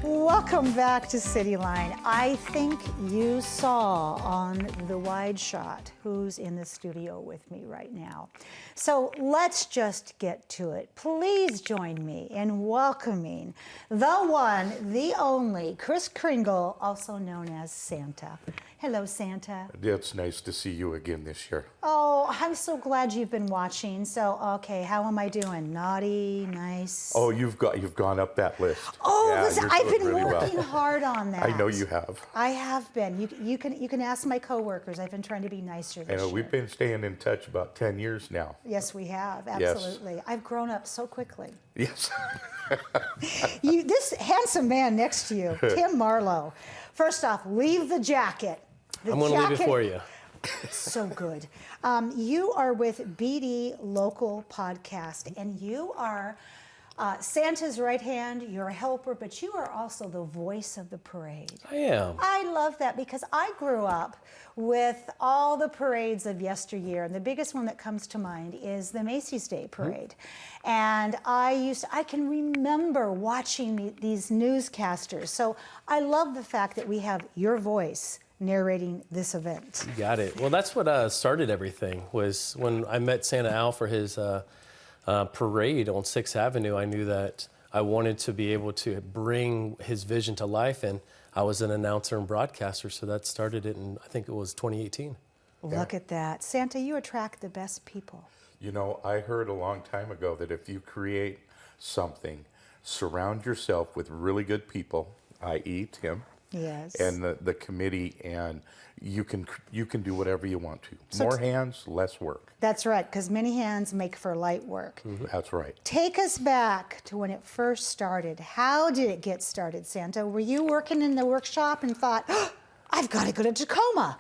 Welcome back to Cityline. I think you saw on the wide shot who's in the studio with me right now. So let's just get to it. Please join me in welcoming the one, the only, Kris Kringle, also known as Santa. Hello, Santa. It's nice to see you again this year. Oh, I'm so glad you've been watching. So, okay, how am I doing? Naughty, nice? Oh, you've gone up that list. Oh, yeah, listen, I've been really working well. hard on that. I know you have. I have been. You can ask my coworkers. I've been trying to be nicer this year. We've been staying in touch about 10 years now. Yes, we have. Yes. Absolutely. I've grown up so quickly. Yes. This handsome man next to you, Tim Marlowe. First off, leave the jacket. I'm going to leave it for you. So good. You are with BD Local Podcast, and you are Santa's right hand, you're a helper, but you are also the voice of the parade. I am. I love that because I grew up with all the parades of yesteryear, and the biggest one that comes to mind is the Macy's Day Parade. And I can remember watching these newscasters. So I love the fact that we have your voice narrating this event. You got it. Well, that's what started everything, was when I met Santa Al for his parade on 6th Avenue. I knew that I wanted to be able to bring his vision to life, and I was an announcer and broadcaster, so that started it in, I think it was 2018. Look at that. Santa, you attract the best people. You know, I heard a long time ago that if you create something, surround yourself with really good people, i.e. Tim, Yes. and the committee, and you can do whatever you want to. So More hands, less work. That's right, because many hands make for light work. That's right. Take us back to when it first started. How did it get started, Santa? Were you working in the workshop and thought, oh, I've got to go to Tacoma?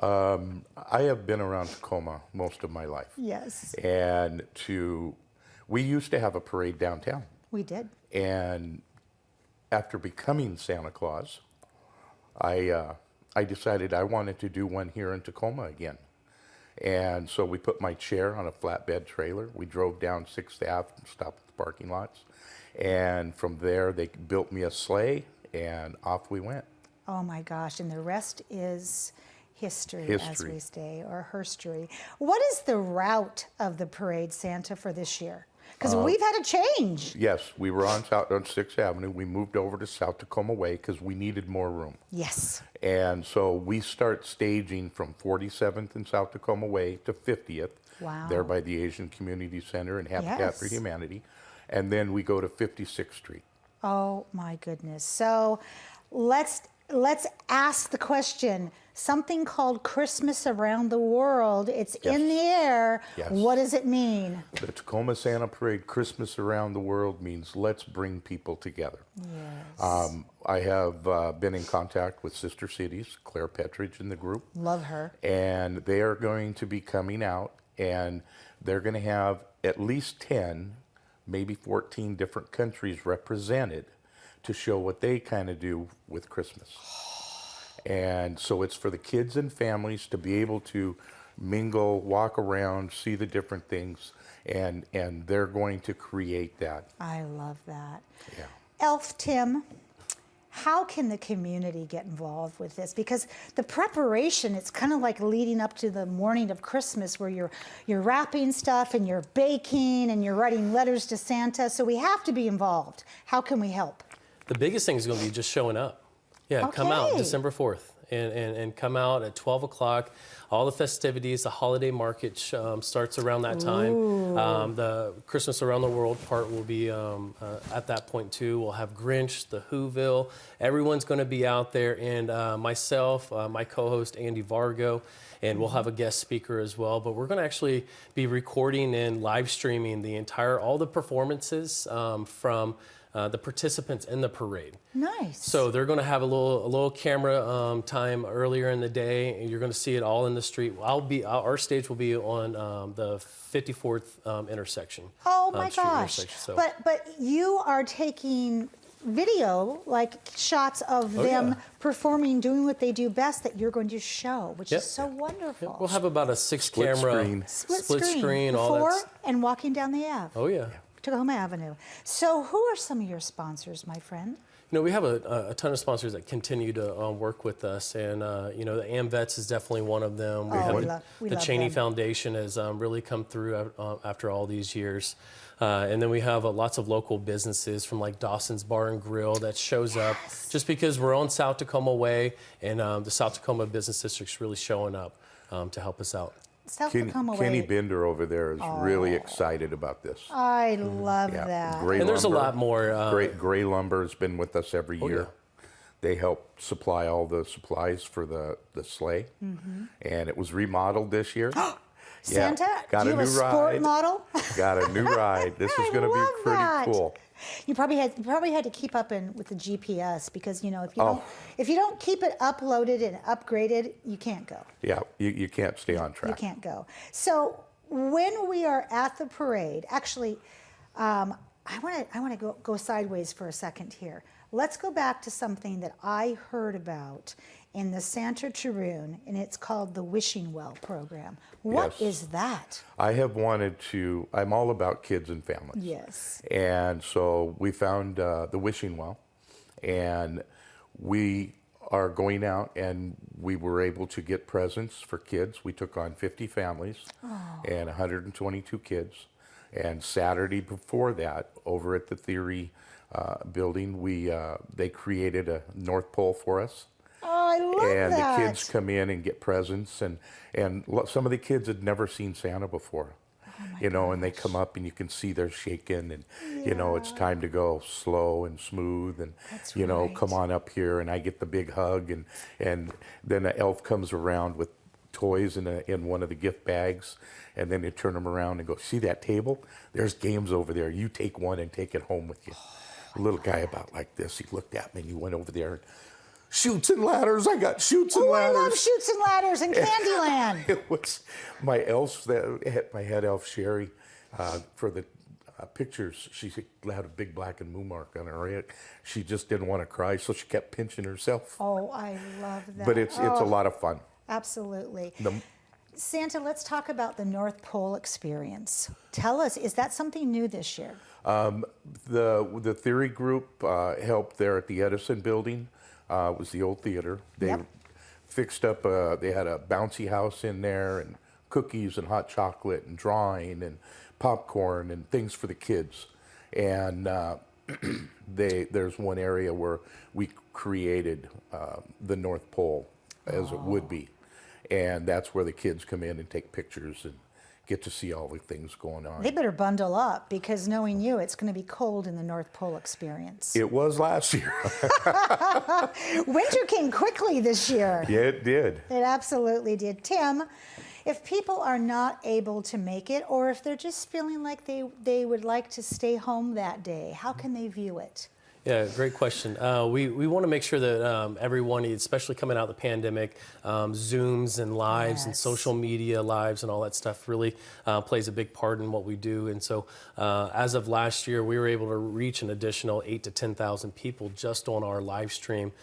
I have been around Tacoma most of my life. Yes. And we used to have a parade downtown. We did. And after becoming Santa Claus, I decided I wanted to do one here in Tacoma again. And so we put my chair on a flatbed trailer. We drove down 6th Ave and stopped at the parking lots. And from there, they built me a sleigh, and off we went. Oh my gosh, and the rest is history, as we say, or herstory. What is the route of the parade, Santa, for this year? Because we've had a change. Yes, we were on 6th Avenue. We moved over to South Tacoma Way because we needed more room. Yes. And so we start staging from 47th and South Tacoma Way to 50th. Wow. There by the Asian Community Center and Habitat for Yes. Humanity. And then we go to 56th Street. Oh my goodness. So let's ask the question. Something called Christmas Around the World. It's Yes. in the air. Yes. What does it mean? The Tacoma Santa Parade Christmas Around the World means let's bring people together. Yes. I have been in contact with Sister Cities, Claire Petridge in the group. Love her. And they are going to be coming out, and they're going to have at least 10, maybe 14 different countries represented to show what they kind of do with Christmas. And so it's for the kids and families to be able to mingle, walk around, see the different things, and they're going to create that. I love that. Yeah. Elf Tim, how can the community get involved with this? Because the preparation, it's kind of like leading up to the morning of Christmas where you're wrapping stuff and you're baking and you're writing letters to Santa. So we have to be involved. How can we help? The biggest thing is going to be just showing up. Yeah, come out Okay. December 4th and come out at 12 o'clock. All the festivities, the holiday market starts around that time. The Christmas Around the World part will be at that point too. We'll have Grinch, the Whoville. Everyone's going to be out there, and myself, my co-host Andy Vargo, and we'll have a guest speaker as well. But we're going to actually be recording and live streaming all the performances from the participants in the parade. Nice. So they're going to have a little camera time earlier in the day, and you're going to see it all in the street. Our stage will be on the 54th intersection. Oh my street gosh. intersection, so. But you are taking video, like shots of them yeah. performing, doing what they do best that you're going to show, which Yep. is so wonderful. We'll have about a 6 Split camera screen. Split screen all before that. and walking down the Ave. Oh yeah. Tacoma Avenue. So who are some of your sponsors, my friend? You know, we have a ton of sponsors that continue to work with us, and you know, the AmVets is definitely one of them. We have we the love Cheney them. Foundation has really come through after all these years. And then we have lots of local businesses from like Dawson's Bar and Grill that shows up just because we're on South Tacoma Way, and the South Tacoma Business District's really showing up to help us out. South Tacoma Kenny Way. Bender over there is really excited about this. I love Yeah, that. Gray And there's a Lumber. lot more. Gray Lumber has been with us every year. Yeah. They help supply all the supplies for the sleigh, and it was remodeled this year. Santa, got do you a have a new sport ride. model? Got a new ride. This is I going to be love pretty that. cool. You probably had to keep up with the GPS, because you know Oh. if you don't keep it uploaded and upgraded, you can't go. Yeah, you can't stay on track. You can't go. So when we are at the parade, actually, I want to go sideways for a second here. Let's go back to something that I heard about in the Santa Tribune, and it's called the Wishing Well program. What Yes. is that? I have wanted to. I'm all about kids and families. Yes. And so we found the Wishing Well, and we are going out, and we were able to get presents for kids. We took on 50 families and 122 kids. And Saturday before that, over at the Theory building, they created a North Pole for us. Oh, I love And that. the kids come in and get presents, and some of the kids had never seen Santa before, you know, and they come up and you can see they're shaking, and you know it's time to go slow and smooth, and That's you know, right. come on up here, and I get the big hug, and then an elf comes around with toys in one of the gift bags, and then they turn them around and go, see that table? There's games over there. You take one and take it home with you. A little guy about like this, he looked at me and he went over there and Chutes and Ladders. I got Chutes and Oh, I Ladders. love Chutes and Ladders and Candyland. It was my elf, my head elf Sherry, for the pictures. She had a big black and moo mark on her head. She just didn't want to cry, so she kept pinching herself. Oh, I love that. But it's a lot of fun. Absolutely. The- Santa, let's talk about the North Pole experience. Tell us, is that something new this year? The Theory group helped there at the Edison building. It was the old theater. They Yep. fixed up. They had a bouncy house in there, and cookies and hot chocolate and drawing and popcorn and things for the kids. And there's one area where we created the North Pole as it would be, and that's where the kids come in and take pictures and get to see all the things going on. They better bundle up, because knowing you, it's going to be cold in the North Pole experience. It was last year. Winter came quickly this year. Yeah, it did. It absolutely did. Tim, if people are not able to make it, or if they're just feeling like they would like to stay home that day, how can they view it? Yeah, great question. We want to make sure that everyone, especially coming out of the pandemic, Zooms and lives and Yes. social media lives and all that stuff really plays a big part in what we do. And so as of last year, we were able to reach an additional 8,000 to 10,000 people just on our live stream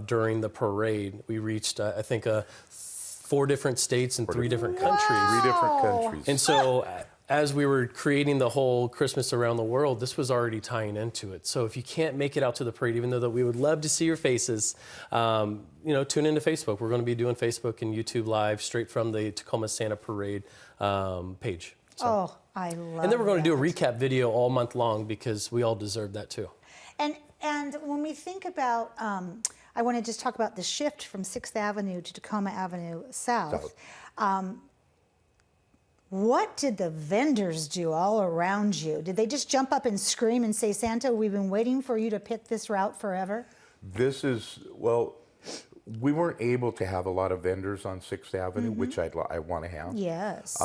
during the parade. We reached, I think, 4 different states and 3 different countries. 3 different countries. And so as we were creating the whole Christmas Around the World, this was already tying into it. So if you can't make it out to the parade, even though that we would love to see your faces, tune into Facebook. We're going to be doing Facebook and YouTube Live straight from the Tacoma Santa Parade page. So. Oh, I love And then we're going to do a that. recap video all month long, because we all deserve that too. And when we think about, I want to just talk about the shift from 6th Avenue to Tacoma Avenue South. What did the vendors do all around you? Did they just jump up and scream and say, Santa, we've been waiting for you to pick this route forever? This is, well, we weren't able to have a lot of vendors on 6th Avenue, which I want to have. Yes.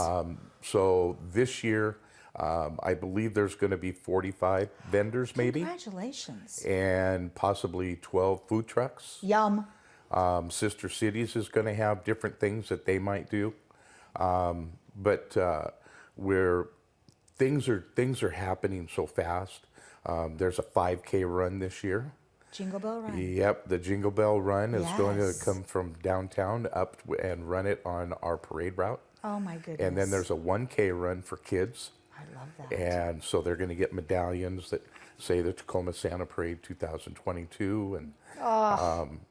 So this year, I believe there's going to be 45 vendors maybe, Congratulations. and possibly 12 food trucks. Yum. Sister Cities is going to have different things that they might do. But where things are happening so fast. There's a 5K run this year. Jingle Bell Run. Yep, the Jingle Bell Run is going to Yes. come from downtown up and run it on our parade route. Oh my goodness. And then there's a 1K run for kids. I love that. And so they're going to get medallions that say the Tacoma Santa Parade 2022, and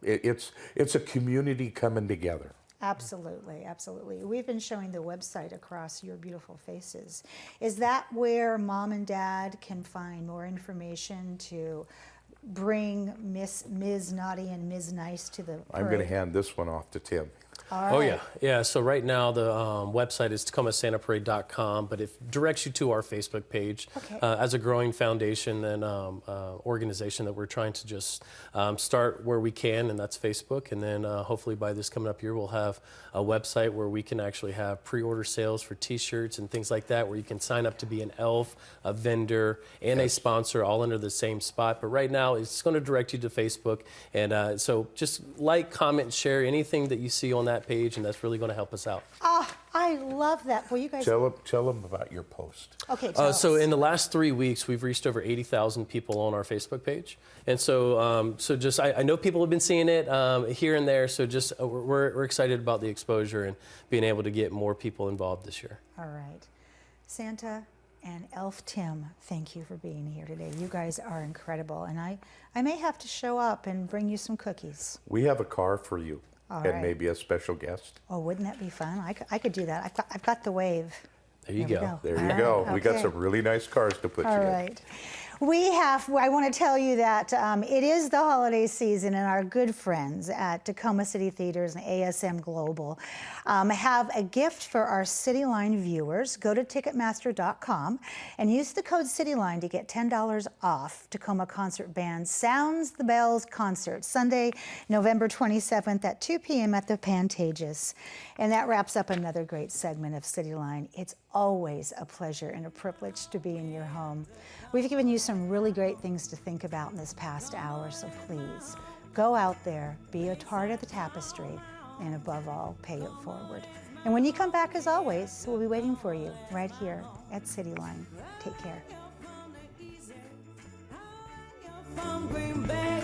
it's a community coming together. Absolutely, absolutely. We've been showing the website across your beautiful faces. Is that where Mom and Dad can find more information to bring Ms. Naughty and Ms. Nice to the parade? I'm going to hand this one off to Tim. Oh, yeah. Yeah. So right now the website is TacomaSantaParade.com, but it directs you to our Facebook page. Okay. As a growing foundation and organization that we're trying to just start where we can, and that's Facebook. And then hopefully by this coming up year, we'll have a website where we can actually have pre-order sales for T-shirts and things like that, where you can sign up to be an elf, a vendor, and a sponsor all under the same spot. But right now, it's going to direct you to Facebook. And so just like, comment, share anything that you see on that page, and that's really going to help us out. I love that. Well, you guys. Tell them about your post. Okay. Tell So us. in the last 3 weeks, we've reached over 80,000 people on our Facebook page, and so just I know people have been seeing it here and there. So just we're excited about the exposure and being able to get more people involved this year. All right, Santa and Elf Tim, thank you for being here today. You guys are incredible, and I may have to show up and bring you some cookies. We have a car for you, All and right. maybe a special guest. Oh, wouldn't that be fun? I could do that. I've got the wave. There you we go. There All you right, go. We got okay. some really nice cars to put All you in. right. I want to tell you that it is the holiday season, and our good friends at Tacoma City Theaters and ASM Global have a gift for our Cityline viewers. Go to Ticketmaster.com and use the code Cityline to get $10 off Tacoma concert band Sounds the Bells concert, Sunday, November 27th at 2 p.m. at the Pantages. And that wraps up another great segment of Cityline. It's always a pleasure and a privilege to be in your home. We've given you some really great things to think about in this past hour, so please go out there, be a part of the tapestry, and above all, pay it forward. And when you come back, as always, we'll be waiting for you right here at Cityline. Take care. From Green Bay.